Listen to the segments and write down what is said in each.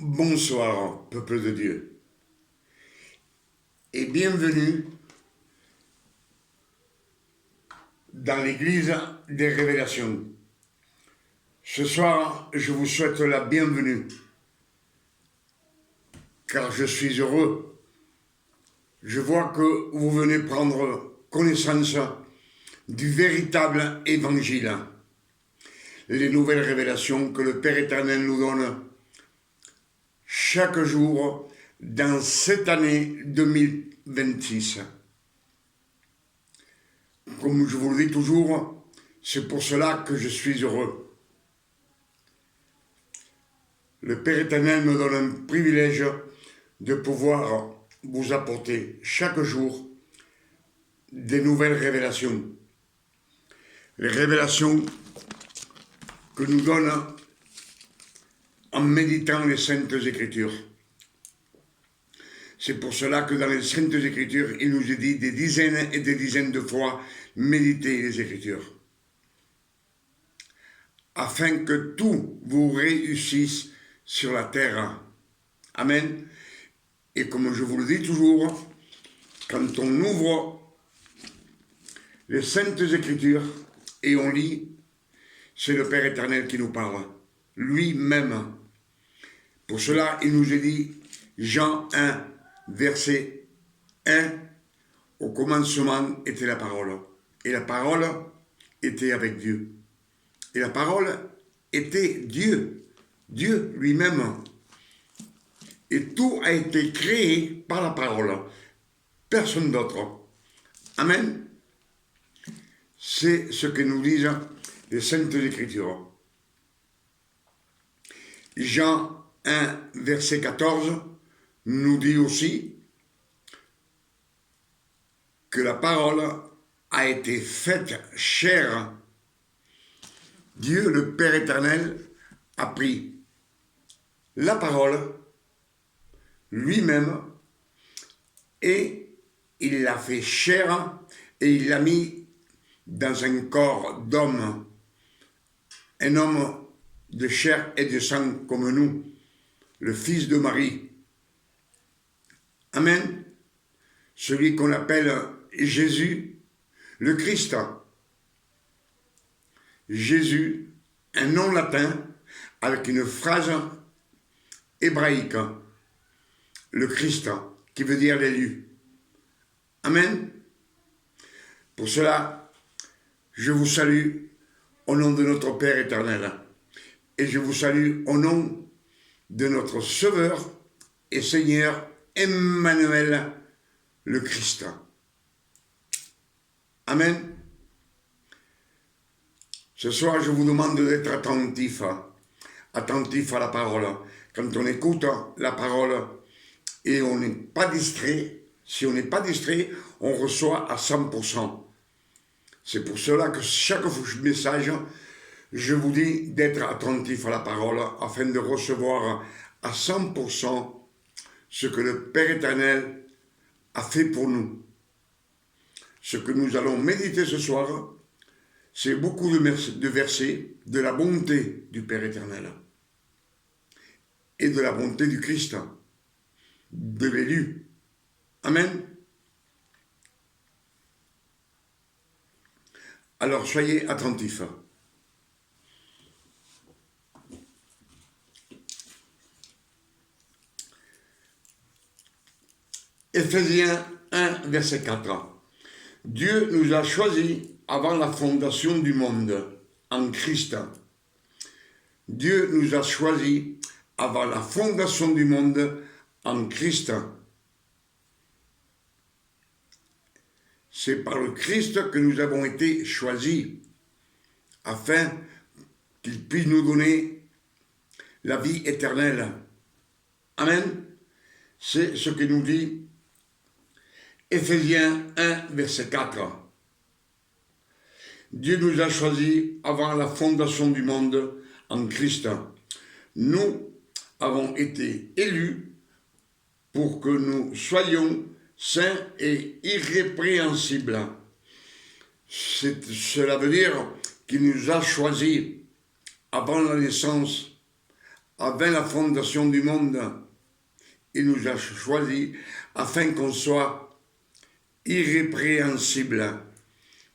Bonsoir, peuple de Dieu, et bienvenue dans l'église des révélations. Ce soir, je vous souhaite la bienvenue, car je suis heureux. Je vois que vous venez prendre connaissance du véritable évangile, les nouvelles révélations que le Père éternel nous donne chaque jour dans cette année 2026. Comme je vous le dis toujours, c'est pour cela que je suis heureux. Le Père éternel me donne un privilège de pouvoir vous apporter chaque jour des nouvelles révélations. Les révélations que nous donne en méditant les Saintes Écritures. C'est pour cela que dans les Saintes Écritures, il nous est dit des dizaines et des dizaines de fois, méditez les Écritures. Afin que tout vous réussisse sur la terre. Amen. Et comme je vous le dis toujours, quand on ouvre les Saintes Écritures et on lit, c'est le Père éternel qui nous parle, lui-même. Pour cela, il nous est dit, Jean 1, verset 1, au commencement était la parole, et la parole était avec Dieu. Et la parole était Dieu, Dieu lui-même. Et tout a été créé par la parole, personne d'autre. Amen. C'est ce que nous disent les Saintes Écritures. Jean 1, verset 14, nous dit aussi que la parole a été faite chair. Dieu, le Père éternel, a pris la parole lui-même et il l'a fait chair et il l'a mis dans un corps d'homme, un homme de chair et de sang comme nous, le Fils de Marie. Amen. Celui qu'on appelle Jésus, le Christ. Jésus, un nom latin avec une phrase hébraïque, le Christ, qui veut dire l'élu. Amen. Pour cela, je vous salue au nom de notre Père éternel et je vous salue au nom de notre Sauveur et Seigneur Emmanuel, le Christ. Amen. Ce soir, je vous demande d'être attentif à la parole. Quand on écoute la parole et on n'est pas distrait, si on n'est pas distrait, on reçoit à 100%. C'est pour cela que chaque message, je vous dis d'être attentif à la parole afin de recevoir à 100% ce que le Père éternel a fait pour nous. Ce que nous allons méditer ce soir, c'est beaucoup de versets de la bonté du Père éternel et de la bonté du Christ, de l'élu. Amen. Alors soyez attentifs. Éphésiens 1, verset 4. Dieu nous a choisis avant la fondation du monde, en Christ. Dieu nous a choisis avant la fondation du monde, en Christ. C'est par le Christ que nous avons été choisis, afin qu'il puisse nous donner la vie éternelle. Amen. C'est ce que nous dit Éphésiens 1, verset 4. Dieu nous a choisis avant la fondation du monde en Christ. Nous avons été élus pour que nous soyons saints et irrépréhensibles. Cela veut dire qu'il nous a choisis avant la naissance, avant la fondation du monde, il nous a choisis afin qu'on soit irrépréhensible,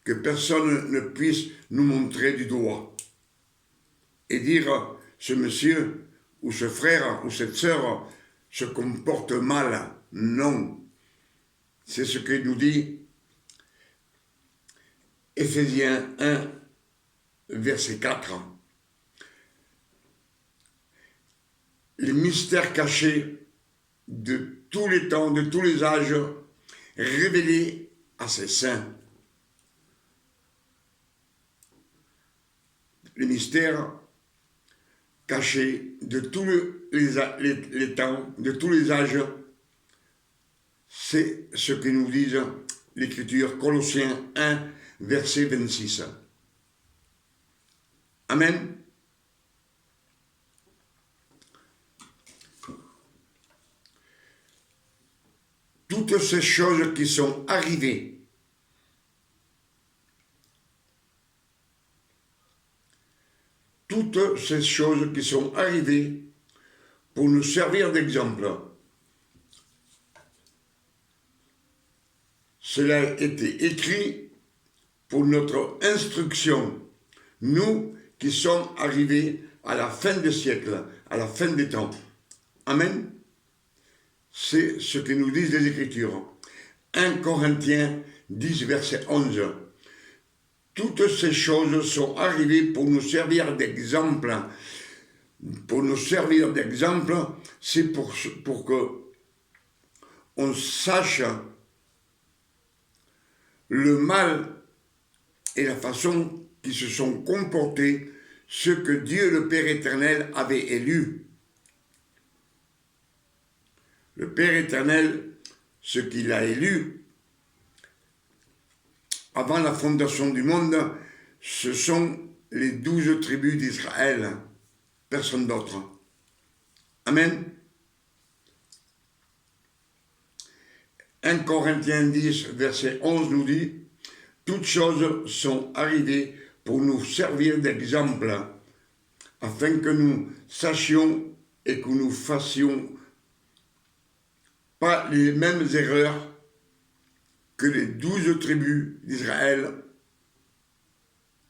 que personne ne puisse nous montrer du doigt et dire ce monsieur ou ce frère ou cette sœur se comporte mal. Non. C'est ce que nous dit Éphésiens 1, verset 4. Les mystères cachés de tous les temps, de tous les âges, révélés à ses saints. Les mystères cachés de tous les temps, de tous les âges, c'est ce que nous disent l'Écriture, Colossiens 1, verset 26. Amen. Toutes ces choses qui sont arrivées, toutes ces choses qui sont arrivées pour nous servir d'exemple. Cela a été écrit pour notre instruction, nous qui sommes arrivés à la fin des siècles, à la fin des temps. Amen. C'est ce que nous disent les Écritures. 1 Corinthiens 10, verset 11. Toutes ces choses sont arrivées pour nous servir d'exemple. Pour nous servir d'exemple, c'est pour que on sache le mal et la façon qui se sont comportés ceux que Dieu le Père éternel avait élus. Le Père éternel, ce qu'il a élu avant la fondation du monde, ce sont les 12 tribus d'Israël, personne d'autre. Amen. 1 Corinthiens 10, verset 11 nous dit « Toutes choses sont arrivées pour nous servir d'exemple, afin que nous sachions et que nous fassions pas les mêmes erreurs que les 12 tribus d'Israël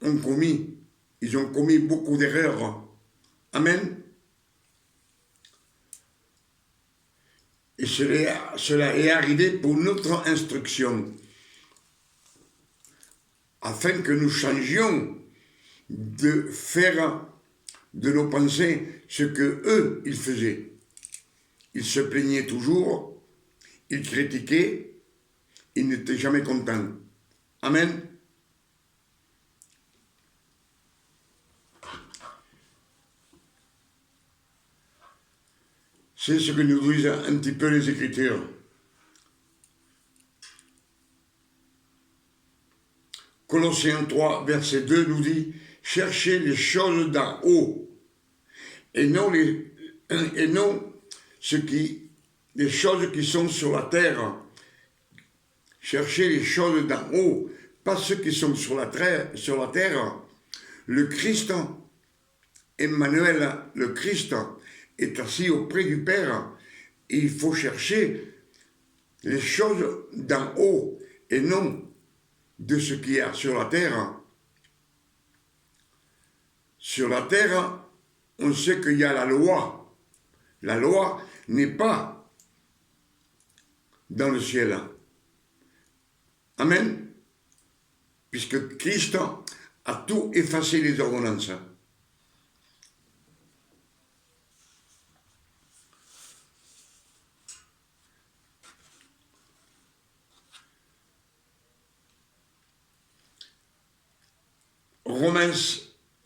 ont commis. Ils ont commis beaucoup d'erreurs. Amen. Et cela est arrivé pour notre instruction, afin que nous changions de faire de nos pensées ce que eux, ils faisaient. Ils se plaignaient toujours, ils critiquaient, ils n'étaient jamais contents. Amen. C'est ce que nous disent un petit peu les Écritures. Colossiens 3, verset 2 nous dit « Cherchez les choses d'en haut, et non les choses qui sont sur la terre. Cherchez les choses d'en haut, pas ceux qui sont sur la terre. Le Christ, Emmanuel, le Christ, est assis auprès du Père. Et il faut chercher les choses d'en haut et non de ce qu'il y a sur la terre. Sur la terre, on sait qu'il y a la loi. La loi n'est pas dans le ciel. Amen. Puisque Christ a tout effacé les ordonnances.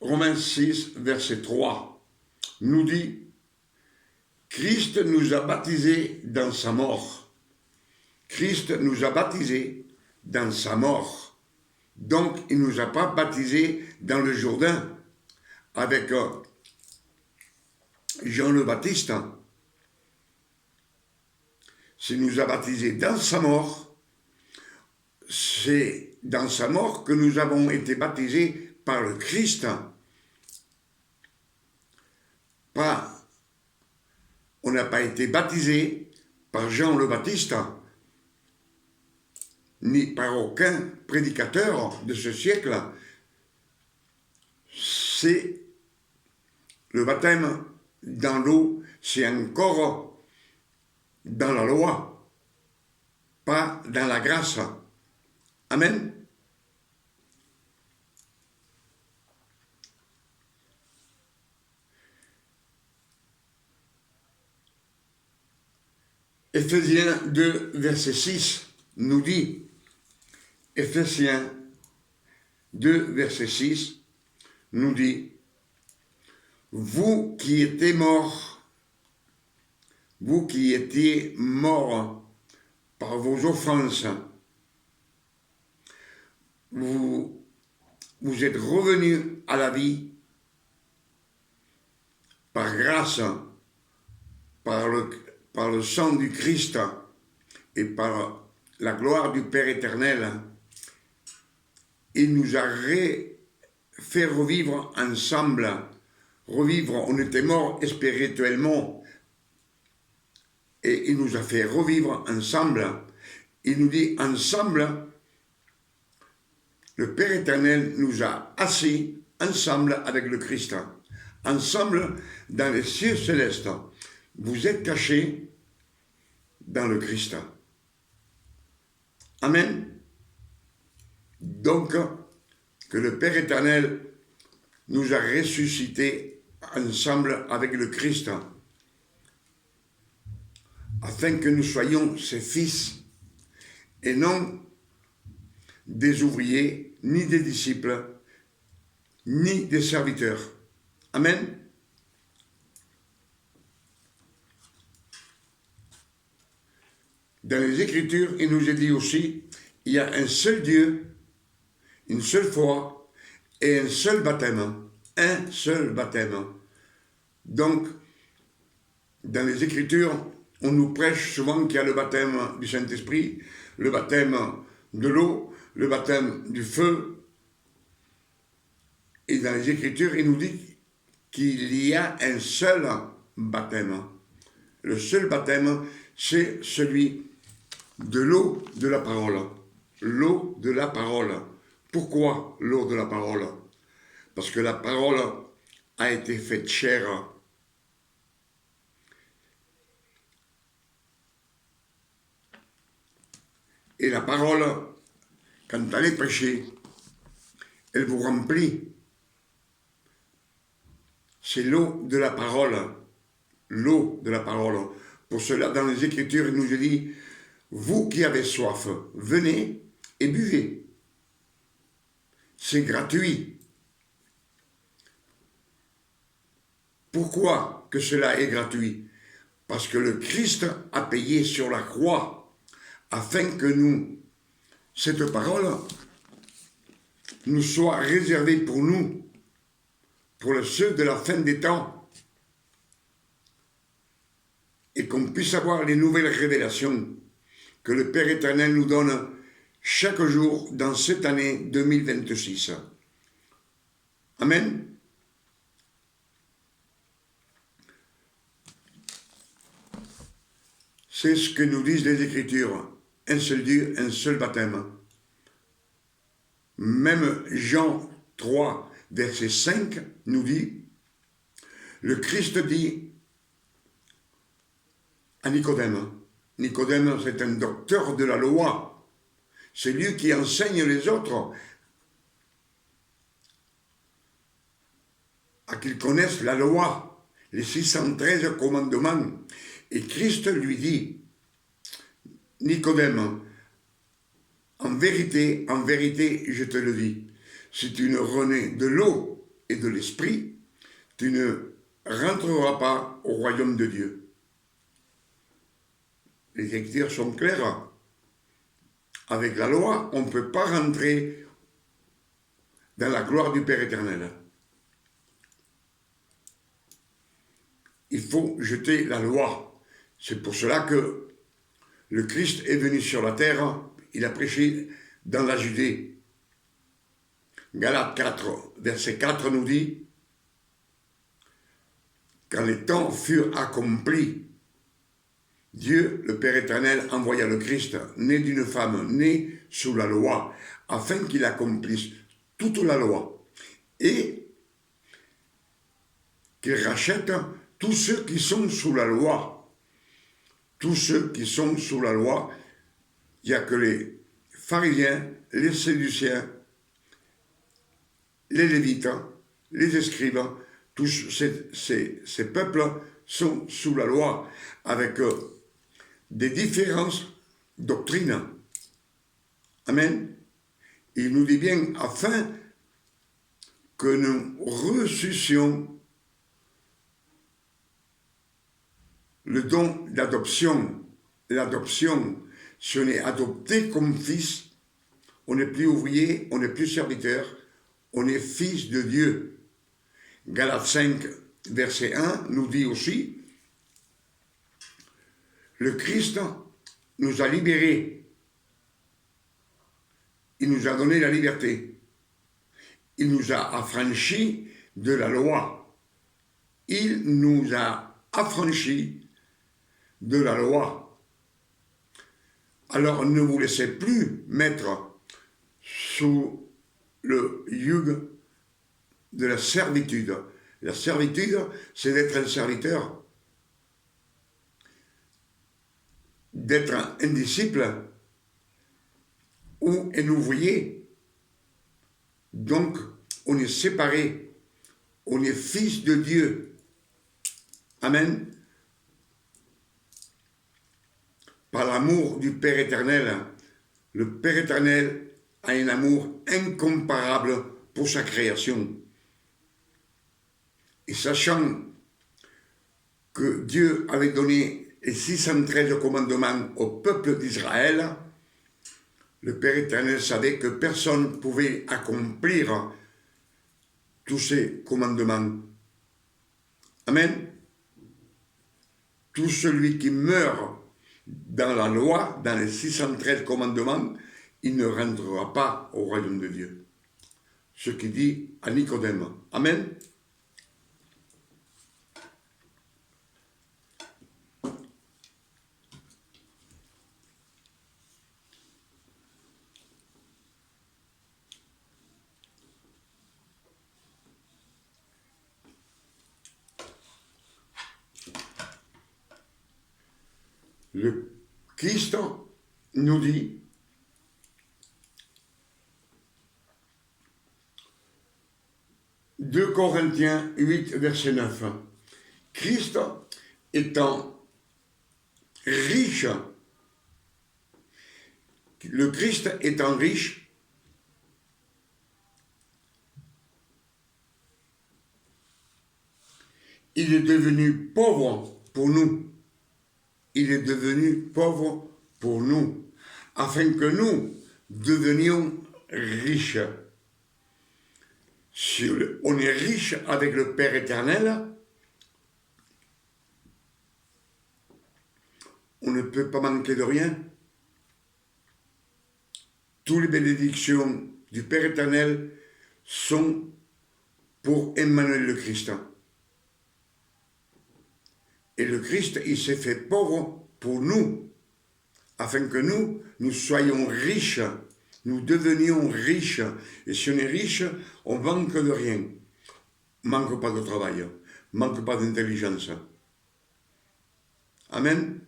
Romains 6, verset 3, nous dit « Christ nous a baptisés dans sa mort. » Christ nous a baptisés dans sa mort. Donc, il ne nous a pas baptisés dans le Jourdain avec Jean le Baptiste. S'il nous a baptisés dans sa mort, c'est dans sa mort que nous avons été baptisés par le Christ, pas on n'a pas été baptisé par Jean le Baptiste, ni par aucun prédicateur de ce siècle. C'est le baptême dans l'eau, c'est encore dans la loi, pas dans la grâce. Amen. Éphésiens 2, verset 6 nous dit, Éphésiens 2, verset 6 nous dit, vous qui étiez morts par vos offenses, vous êtes revenus à la vie par grâce, par le sang du Christ et par la gloire du Père éternel. Il nous a fait revivre ensemble. On était morts spirituellement et il nous a fait revivre ensemble. Il nous dit ensemble, le Père éternel nous a assis ensemble avec le Christ, ensemble dans les cieux célestes. Vous êtes cachés dans le Christ. Amen. Donc, que le Père éternel nous a ressuscités ensemble avec le Christ, afin que nous soyons ses fils, et non des ouvriers, ni des disciples, ni des serviteurs. Amen. Dans les Écritures, il nous est dit aussi, il y a un seul Dieu, une seule foi et un seul baptême. Un seul baptême. Donc, dans les Écritures, on nous prêche souvent qu'il y a le baptême du Saint-Esprit, le baptême de l'eau, le baptême du feu. Et dans les Écritures, il nous dit qu'il y a un seul baptême. Le seul baptême, c'est celui de l'eau de la parole. L'eau de la parole. Pourquoi l'eau de la parole? Parce que la parole a été faite chair. Et la parole, quand elle est prêchée, elle vous remplit. C'est l'eau de la parole. L'eau de la parole. Pour cela, dans les Écritures, il nous est dit, vous qui avez soif, venez et buvez. C'est gratuit. Pourquoi que cela est gratuit? Parce que le Christ a payé sur la croix, afin que nous, cette parole, nous soit réservée pour nous, pour ceux de la fin des temps, et qu'on puisse avoir les nouvelles révélations que le Père éternel nous donne chaque jour dans cette année 2026. Amen. C'est ce que nous disent les Écritures. Un seul Dieu, un seul baptême. Même Jean 3, verset 5 nous dit, le Christ dit à Nicodème, Nicodème c'est un docteur de la loi, c'est lui qui enseigne les autres à qu'ils connaissent la loi, les 613 commandements. Et Christ lui dit, Nicodème, en vérité, je te le dis, si tu ne renais de l'eau et de l'esprit, tu ne rentreras pas au royaume de Dieu. Les Écritures sont claires. Avec la loi, on ne peut pas rentrer dans la gloire du Père éternel. Il faut jeter la loi. C'est pour cela que le Christ est venu sur la terre, il a prêché dans la Judée. Galates 4, verset 4 nous dit, quand les temps furent accomplis, Dieu, le Père éternel, envoya le Christ, né d'une femme, né sous la loi, afin qu'il accomplisse toute la loi et qu'il rachète tous ceux qui sont sous la loi. Tous ceux qui sont sous la loi, il n'y a que les pharisiens, les séduciens, les lévites, les scribes, tous ces peuples sont sous la loi avec des différences doctrines. Amen. Il nous dit bien, afin que nous ressuscions le don d'adoption. L'adoption, si on est adopté comme fils, on n'est plus ouvrier, on n'est plus serviteur, on est fils de Dieu. Galates 5, verset 1 nous dit aussi, le Christ nous a libérés. Il nous a donné la liberté. Il nous a affranchis de la loi. Il nous a affranchis de la loi. Alors ne vous laissez plus mettre sous le joug de la servitude. La servitude, c'est d'être un serviteur, d'être un disciple ou un ouvrier. Donc, on est séparé, on est fils de Dieu. Amen. Par l'amour du Père éternel. Le Père éternel a un amour incomparable pour sa création. Et sachant que Dieu avait donné les 613 commandements au peuple d'Israël, le Père éternel savait que personne ne pouvait accomplir tous ces commandements. Amen. Tout celui qui meurt dans la loi, dans les 613 commandements, il ne rentrera pas au royaume de Dieu. Ce qui dit à Nicodème. Amen. Le Christ nous dit, « 2 Corinthiens 8, verset 9, Christ étant riche, le Christ étant riche, il est devenu pauvre pour nous. Il est devenu pauvre pour nous, afin que nous devenions riches. Si on est riche avec le Père éternel, on ne peut pas manquer de rien. Toutes les bénédictions du Père éternel sont pour Emmanuel le Christ. Et le Christ, il s'est fait pauvre pour nous, afin que nous soyons riches, nous devenions riches. Et si on est riche, on ne manque de rien. On ne manque pas de travail, on ne manque pas d'intelligence. Amen.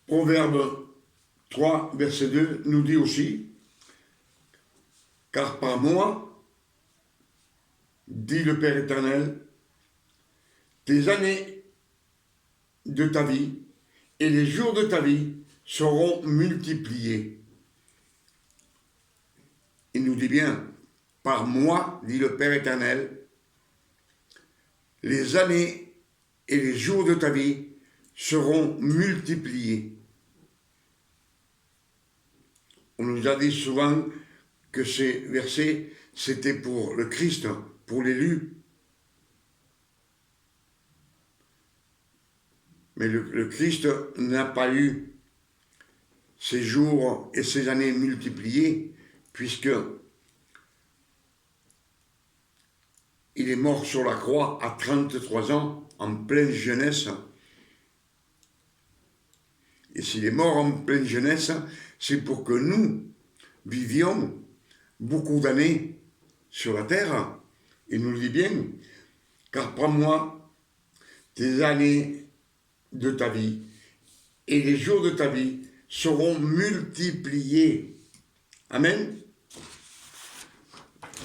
Proverbe 3, verset 2 nous dit aussi, car par moi, dit le Père éternel, tes années de ta vie et les jours de ta vie seront multipliés. Il nous dit bien, par moi, dit le Père éternel, les années et les jours de ta vie seront multipliés. On nous a dit souvent que ces versets, c'était pour le Christ, pour l'élu. Mais le Christ n'a pas eu ses jours et ses années multipliés, puisque il est mort sur la croix à 33 ans, en pleine jeunesse. Et s'il est mort en pleine jeunesse, c'est pour que nous vivions beaucoup d'années sur la terre. Il nous le dit bien, car prends-moi tes années de ta vie, et les jours de ta vie seront multipliés. Amen.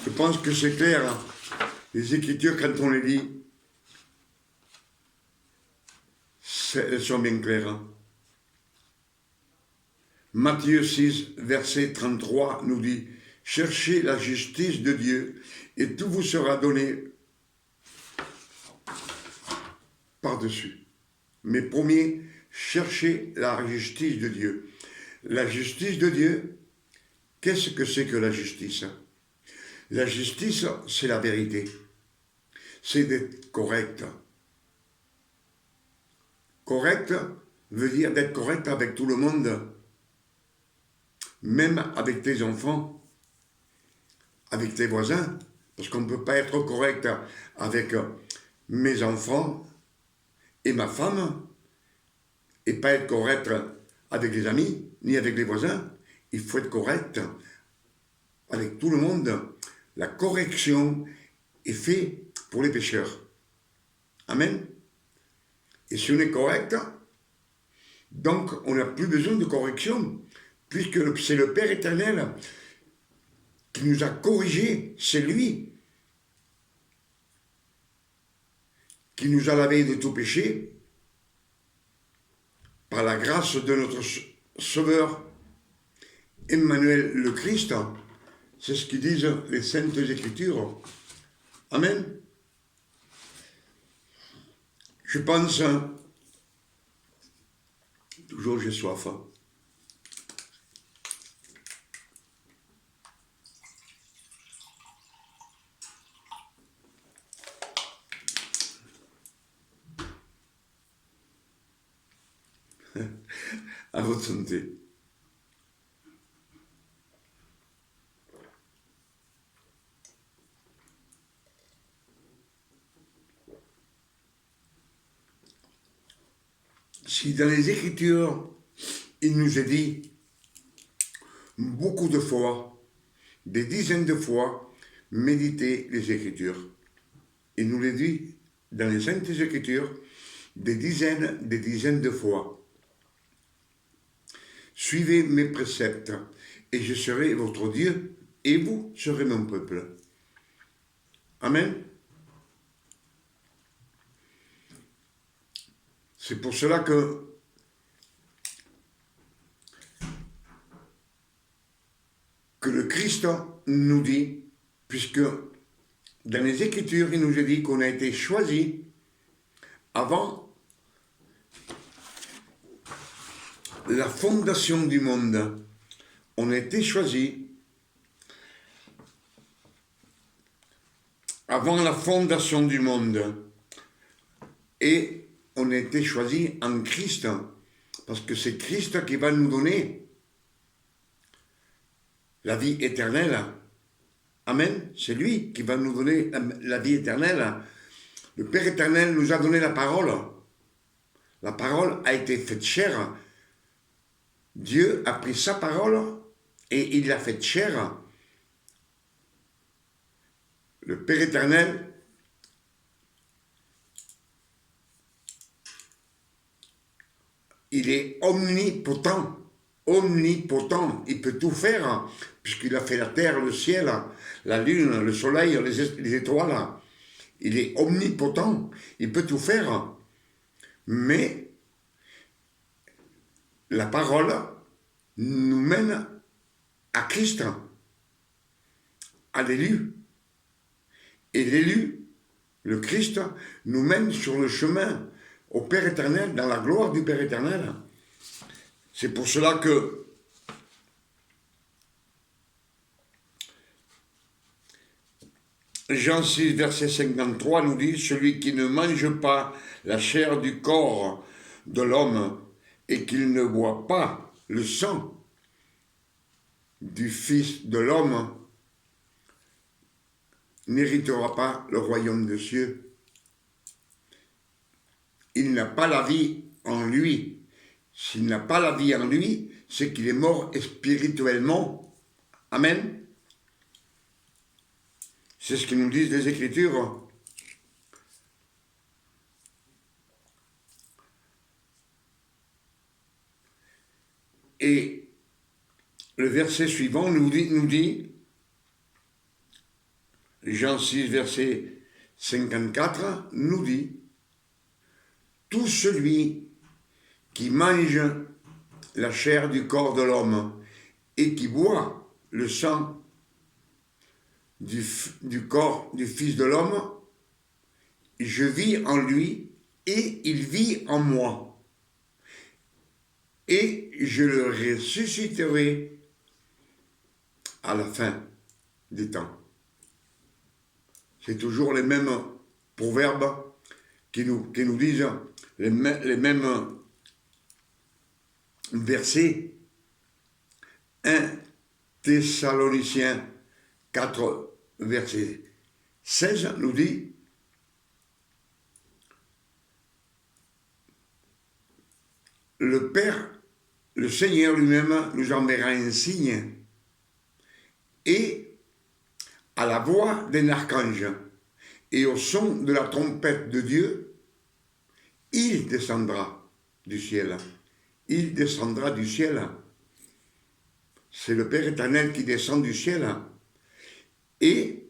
Je pense que c'est clair. Les Écritures, quand on les lit, elles sont bien claires. Matthieu 6, verset 33 nous dit « Cherchez la justice de Dieu et tout vous sera donné par-dessus. » Mais premier, cherchez la justice de Dieu. La justice de Dieu, qu'est-ce que c'est que la justice? La justice, c'est la vérité. C'est d'être correct. Correct veut dire d'être correct avec tout le monde, même avec tes enfants, avec tes voisins, parce qu'on ne peut pas être correct avec mes enfants et ma femme, et pas être correct avec les amis, ni avec les voisins. Il faut être correct avec tout le monde. La correction est faite pour les pécheurs. Amen. Et si on est correct, donc on n'a plus besoin de correction, puisque c'est le Père éternel qui nous a corrigés, c'est lui qui nous a lavé de tout péché, par la grâce de notre Sauveur, Emmanuel le Christ. C'est ce qu'ils disent les Saintes Écritures. Amen. Je pense, toujours j'ai soif. À votre santé. Si dans les Écritures, il nous est dit beaucoup de fois, des dizaines de fois, méditez les Écritures. Il nous l'a dit dans les Saintes Écritures des dizaines de fois. Suivez mes préceptes, et je serai votre Dieu, et vous serez mon peuple. Amen. C'est pour cela que le Christ nous dit, puisque dans les Écritures, il nous a dit qu'on a été choisi avant la fondation du monde. On a été choisi avant la fondation du monde. Et on a été choisi en Christ, parce que c'est Christ qui va nous donner la vie éternelle. Amen. C'est lui qui va nous donner la vie éternelle. Le Père éternel nous a donné la parole. La parole a été faite chair. Dieu a pris sa parole et il l'a faite chair. Le Père éternel il est omnipotent. Omnipotent. Il peut tout faire, puisqu'il a fait la terre, le ciel, la lune, le soleil, les étoiles. Il est omnipotent. Il peut tout faire. Mais la parole nous mène à Christ, à l'élu. Et l'élu, le Christ, nous mène sur le chemin au Père éternel, dans la gloire du Père éternel. C'est pour cela que Jean 6, verset 53 nous dit « Celui qui ne mange pas la chair du corps de l'homme et qu'il ne boit pas le sang du Fils de l'homme n'héritera pas le royaume des cieux. Il n'a pas la vie en lui. S'il n'a pas la vie en lui, c'est qu'il est mort spirituellement. Amen. C'est ce que nous disent les Écritures. Et le verset suivant nous dit Jean 6, verset 54, nous dit tout celui qui mange la chair du corps de l'homme et qui boit le sang du corps du Fils de l'homme, je vis en lui et il vit en moi. Et je le ressusciterai à la fin des temps. C'est toujours les mêmes proverbes qui nous disent les mêmes versets. 1 Thessaloniciens 4, verset 16 nous dit le Père, le Seigneur lui-même nous enverra un signe et à la voix d'un archange et au son de la trompette de Dieu, il descendra du ciel. Il descendra du ciel. C'est le Père éternel qui descend du ciel. Et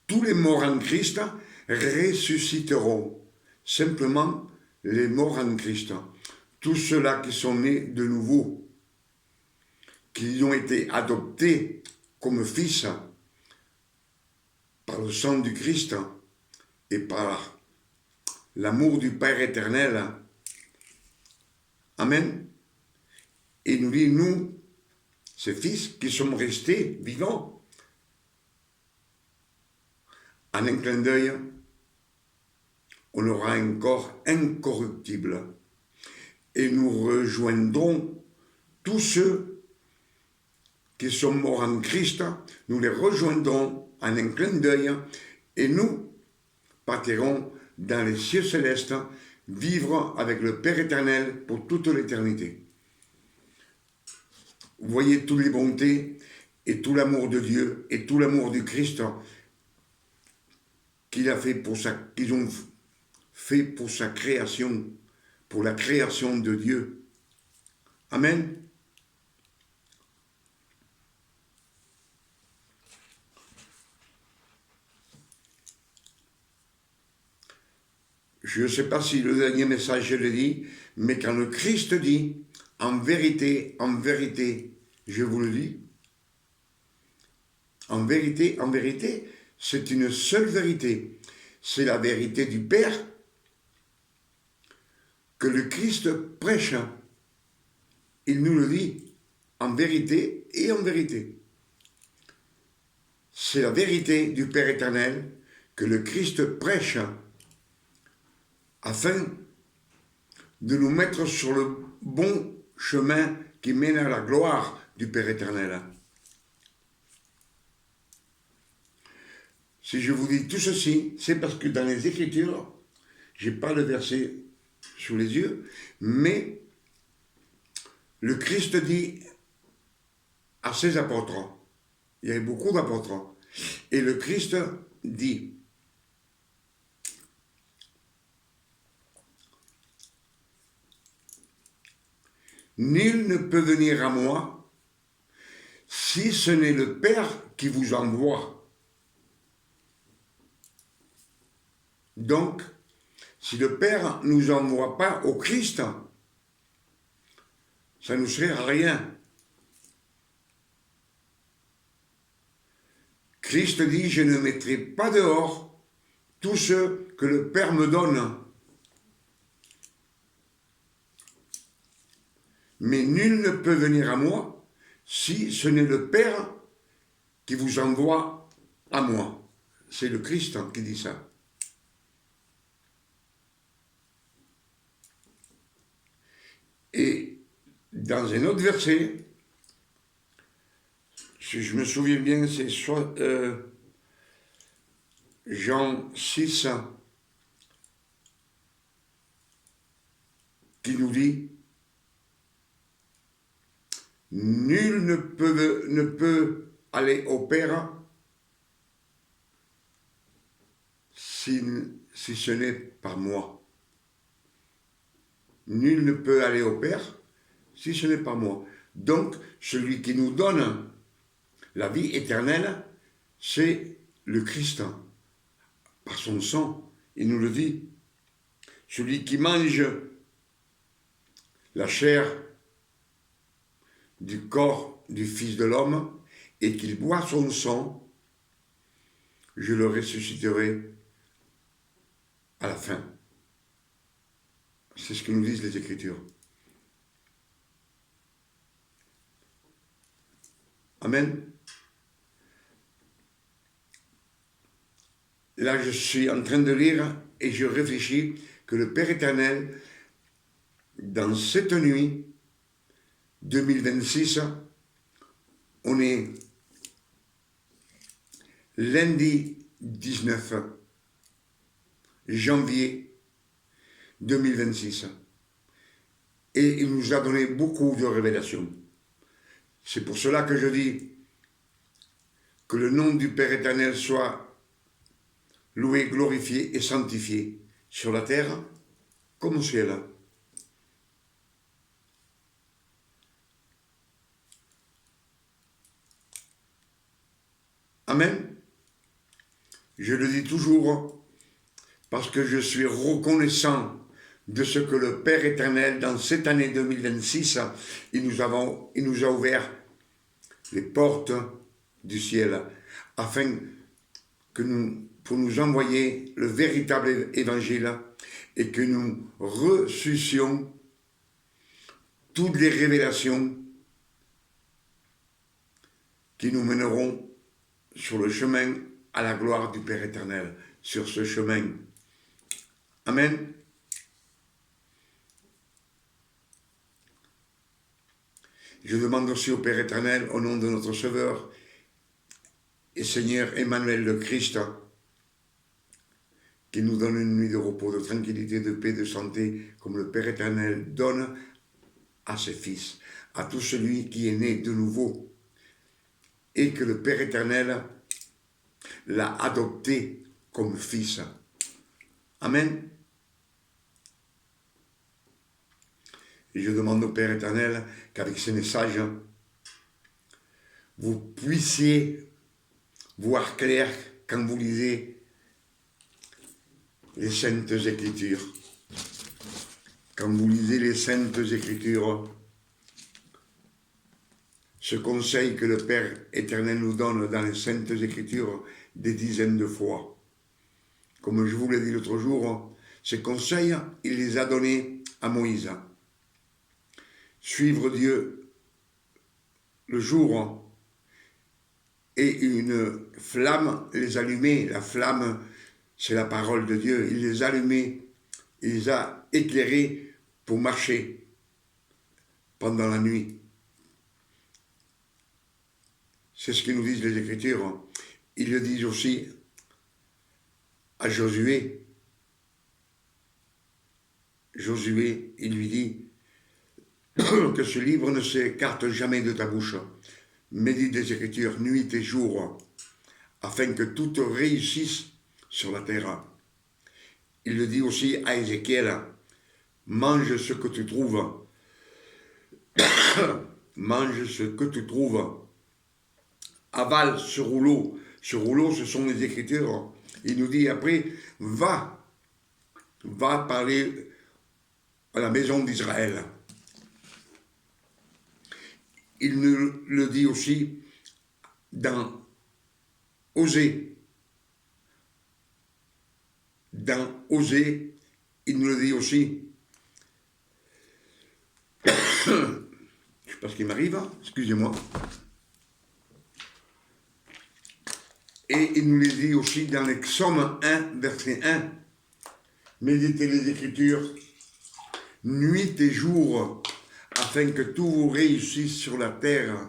tous les morts en Christ ressusciteront. Simplement les morts en Christ. Tous ceux-là qui sont nés de nouveau, qui ont été adoptés comme fils par le sang du Christ et par l'amour du Père éternel. Amen. Et il nous dit, nous, ces fils qui sommes restés vivants, en un clin d'œil, on aura un corps incorruptible. Et nous rejoindrons tous ceux qui sont morts en Christ, nous les rejoindrons en un clin d'œil et nous partirons dans les cieux célestes, vivre avec le Père éternel pour toute l'éternité. Vous voyez toutes les bontés et tout l'amour de Dieu et tout l'amour du Christ qu'ils ont fait pour sa création, pour la création de Dieu. Amen. Je ne sais pas si le dernier message je le dis, mais quand le Christ dit, en vérité, je vous le dis, en vérité, c'est une seule vérité. C'est la vérité du Père que le Christ prêche. Il nous le dit en vérité et en vérité. C'est la vérité du Père éternel que le Christ prêche afin de nous mettre sur le bon chemin qui mène à la gloire du Père éternel. Si je vous dis tout ceci, c'est parce que dans les Écritures, je n'ai pas le verset sous les yeux, mais le Christ dit à ses apôtres, il y avait beaucoup d'apôtres, et le Christ dit, nul ne peut venir à moi si ce n'est le Père qui vous envoie. Donc, si le Père ne nous envoie pas au Christ, ça ne nous sert à rien. Christ dit, je ne mettrai pas dehors tous ceux que le Père me donne. Mais nul ne peut venir à moi si ce n'est le Père qui vous envoie à moi. C'est le Christ qui dit ça. Et dans un autre verset, si je me souviens bien, c'est Jean 6, qui nous dit « Nul ne peut aller au Père si ce n'est par moi. » Nul ne peut aller au Père si ce n'est par moi. Donc, celui qui nous donne la vie éternelle, c'est le Christ. Par son sang, il nous le dit. Celui qui mange la chair du corps du Fils de l'homme et qu'il boit son sang, je le ressusciterai à la fin. C'est ce que nous disent les Écritures. Amen. Là, je suis en train de lire et je réfléchis que le Père éternel, dans cette nuit 2026, on est lundi 19 janvier 2026. Et il nous a donné beaucoup de révélations. C'est pour cela que je dis que le nom du Père éternel soit loué, glorifié et sanctifié sur la terre comme au ciel. Amen. Je le dis toujours parce que je suis reconnaissant de ce que le Père éternel, dans cette année 2026, il nous a ouvert les portes du ciel afin que pour nous envoyer le véritable évangile et que nous reçussions toutes les révélations qui nous mèneront sur le chemin à la gloire du Père éternel, sur ce chemin. Amen. Je demande aussi au Père éternel, au nom de notre Sauveur et Seigneur Emmanuel le Christ, qu'il nous donne une nuit de repos, de tranquillité, de paix, de santé, comme le Père éternel donne à ses fils, à tout celui qui est né de nouveau, et que le Père éternel l'a adopté comme fils. Amen. Et je demande au Père éternel qu'avec ces messages, vous puissiez voir clair quand vous lisez les Saintes Écritures. Quand vous lisez les Saintes Écritures, ce conseil que le Père éternel nous donne dans les Saintes Écritures des dizaines de fois. Comme je vous l'ai dit l'autre jour, ces conseils, il les a donnés à Moïse. Suivre Dieu le jour et une flamme les allumer. La flamme, c'est la parole de Dieu. Il les a allumés, il les a éclairés pour marcher pendant la nuit. C'est ce que nous disent les Écritures. Ils le disent aussi à Josué. Josué, il lui dit que ce livre ne s'écarte jamais de ta bouche. Médite les Écritures nuit et jour, afin que tout réussisse sur la terre. Il le dit aussi à Ézéchiel, mange ce que tu trouves. Mange ce que tu trouves. Avale ce rouleau. Ce rouleau, ce sont les Écritures. Il nous dit après, va parler à la maison d'Israël. Il nous le dit aussi dans Osée. Dans Osée, il nous le dit aussi. Je ne sais pas ce qui m'arrive, excusez-moi. Et il nous le dit aussi dans les Psaumes 1, verset 1. Méditez les Écritures, nuit et jour, afin que tout vous réussisse sur la terre.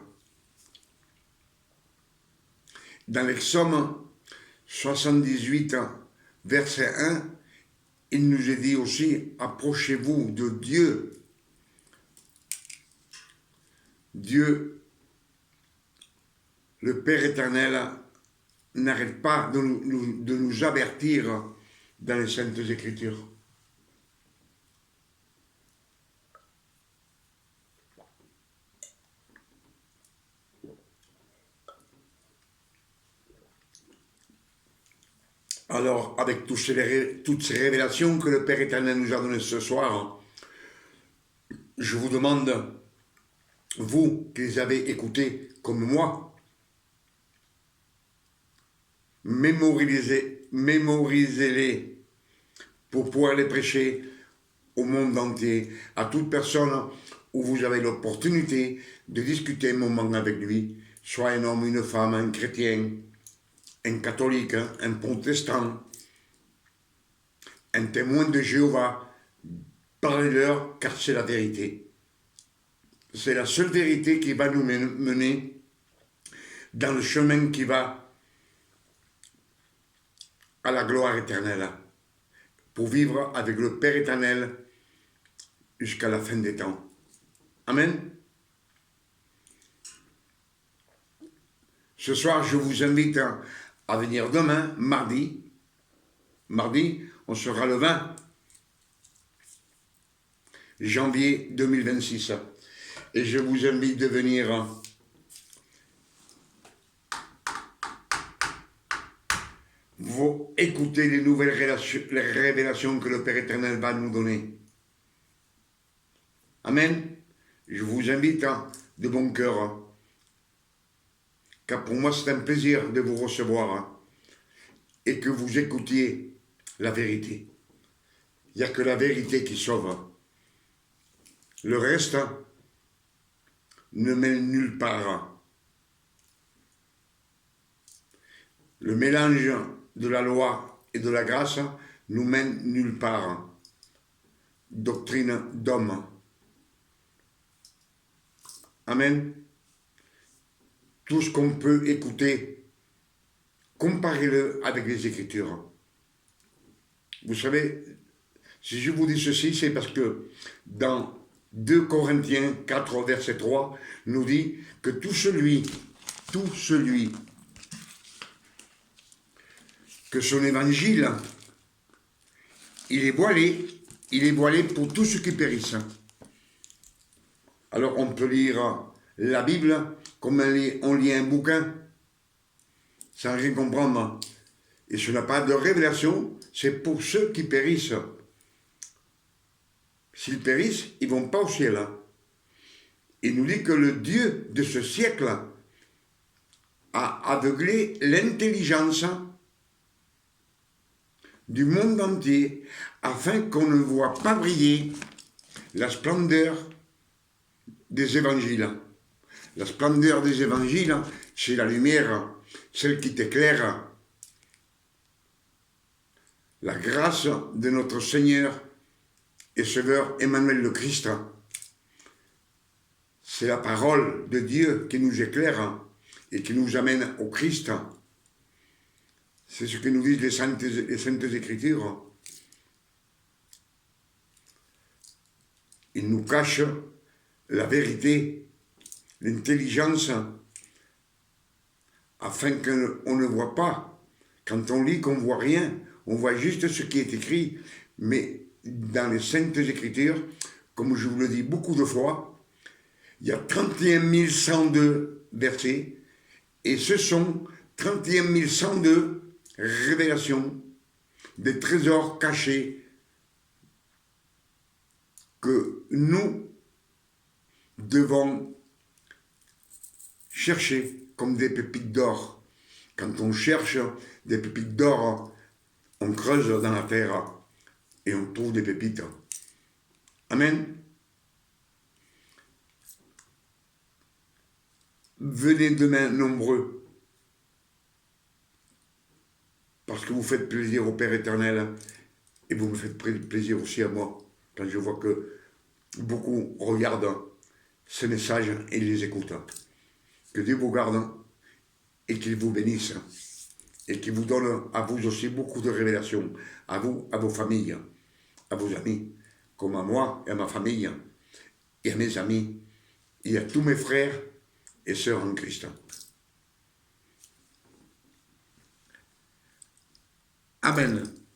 Dans les Psaumes 78, verset 1, il nous est dit aussi, approchez-vous de Dieu. Dieu, le Père éternel, n'arrête pas de nous avertir dans les Saintes Écritures. Alors, avec toutes ces révélations que le Père éternel nous a données ce soir, je vous demande, vous qui les avez écoutées comme moi, mémorisez-les pour pouvoir les prêcher au monde entier, à toute personne où vous avez l'opportunité de discuter un moment avec lui, soit un homme, une femme, un chrétien, un catholique, un protestant, un témoin de Jéhovah, parlez-leur car c'est la vérité. C'est la seule vérité qui va nous mener dans le chemin qui va à la gloire éternelle, pour vivre avec le Père éternel jusqu'à la fin des temps. Amen. Ce soir, je vous invite à venir demain, mardi. Mardi, on sera le 20 janvier 2026. Et je vous invite de venir écouter les nouvelles révélations que le Père éternel va nous donner. Amen. Je vous invite de bon cœur, car pour moi c'est un plaisir de vous recevoir et que vous écoutiez la vérité. Il n'y a que la vérité qui sauve. Le reste ne mène nulle part. Le mélange de la loi et de la grâce nous mène nulle part. Doctrine d'homme. Amen. Tout ce qu'on peut écouter, comparez-le avec les Écritures. Vous savez, si je vous dis ceci, c'est parce que dans 2 Corinthiens 4, verset 3, nous dit que tout celui que son évangile, il est voilé pour tous ceux qui périssent. Alors on peut lire la Bible comme on lit un bouquin, sans rien comprendre. Et ce n'a pas de révélation, c'est pour ceux qui périssent. S'ils périssent, ils ne vont pas au ciel. Il nous dit que le Dieu de ce siècle a aveuglé l'intelligence du monde entier afin qu'on ne voit pas briller la splendeur des évangiles. La splendeur des évangiles, c'est la lumière, celle qui t'éclaire. La grâce de notre Seigneur et Sauveur Emmanuel le Christ. C'est la parole de Dieu qui nous éclaire et qui nous amène au Christ. C'est ce que nous disent les Saintes Écritures. Il nous cache la vérité, l'intelligence, afin qu'on ne voit pas. Quand on lit, qu'on ne voit rien, on voit juste ce qui est écrit. Mais dans les Saintes Écritures, comme je vous le dis beaucoup de fois, il y a 31 102 versets, et ce sont 31 102 révélations des trésors cachés que nous devons chercher comme des pépites d'or. Quand on cherche des pépites d'or, on creuse dans la terre et on trouve des pépites. Amen. Venez demain nombreux, parce que vous faites plaisir au Père éternel et vous me faites plaisir aussi à moi, quand je vois que beaucoup regardent ces messages et les écoutent. Que Dieu vous garde et qu'il vous bénisse. et qui vous donne à vous aussi beaucoup de révélations, à vous, à vos familles, à vos amis, comme à moi et à ma famille, et à mes amis, et à tous mes frères et sœurs en Christ. Amen.